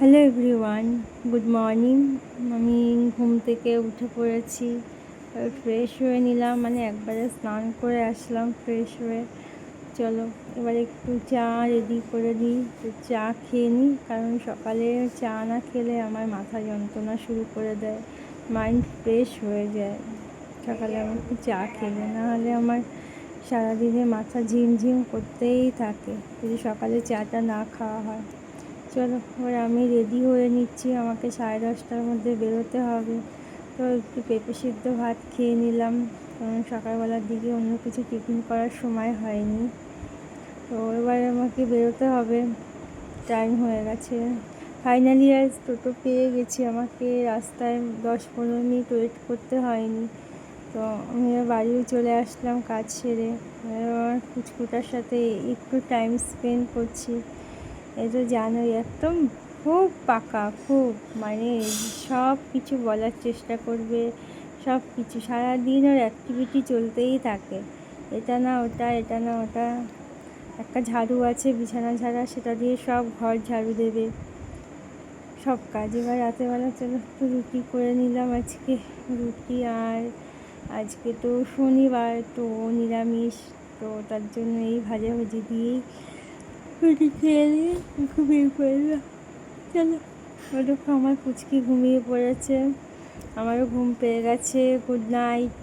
Hello everyone, good morning. আমি ঘুম থেকে উঠে পড়েছি, ফ্রেশ হয়ে নিলাম, মানে একবারে স্নান করে আসলাম ফ্রেশ হয়ে। চলো এবার একটু চা রেডি করে দিই, তো চা খেয়ে নিই, কারণ সকালে চা না খেলে আমার মাথা যন্ত্রণা শুরু করে দেয়, মাইন্ড ফ্রেশ হয়ে যায় সকালে আমি একটু চা খেলে, নাহলে আমার সারাদিনে মাথা ঝিমঝিম করতেই থাকে যদি সকালে চাটা না খাওয়া হয়। চলো এবার আমি রেডি হয়ে নিচ্ছি, আমাকে 10:30টার মধ্যে বেরোতে হবে। তো একটু পেঁপে সিদ্ধ ভাত খেয়ে নিলাম, কারণ সকালবেলার দিকে অন্য কিছু টিফিন করার সময় হয়নি। তো এবার আমাকে বেরোতে হবে, টাইম হয়ে গেছে। ফাইনালি আজ টোটো পেয়ে গেছি, আমাকে রাস্তায় 10-15 মিনিট ওয়েট করতে হয়নি। তো আমি বাড়িও চলে আসলাম কাজ সেরে। এবার কুচকুটার সাথে একটু টাইম স্পেন্ড করছি। এই তো জানোই, একদম খুব পাকা, খুব মানে সব কিছু বলার চেষ্টা করবে, সব কিছু সারাদিন ওর অ্যাক্টিভিটি চলতেই থাকে, এটা না ওটা, এটা না ওটা। একটা ঝাড়ু আছে বিছানা ঝাড়া, সেটা দিয়ে সব ঘর ঝাড়ু দেবে, সব কাজ। এবার রাতেরবেলা চলো একটু রুটি করে নিলাম আজকে, রুটি। আর আজকে তো শনিবার, তো নিরামিষ, তো তার জন্য এই ভাজাভুজি দিয়েই রুটি খেয়ে নিয়ে ঘুমিয়ে পড়লাম। চলো ওটা আমার পুচকি ঘুমিয়ে পড়েছে, আমারও ঘুম পেয়ে গেছে। Good night.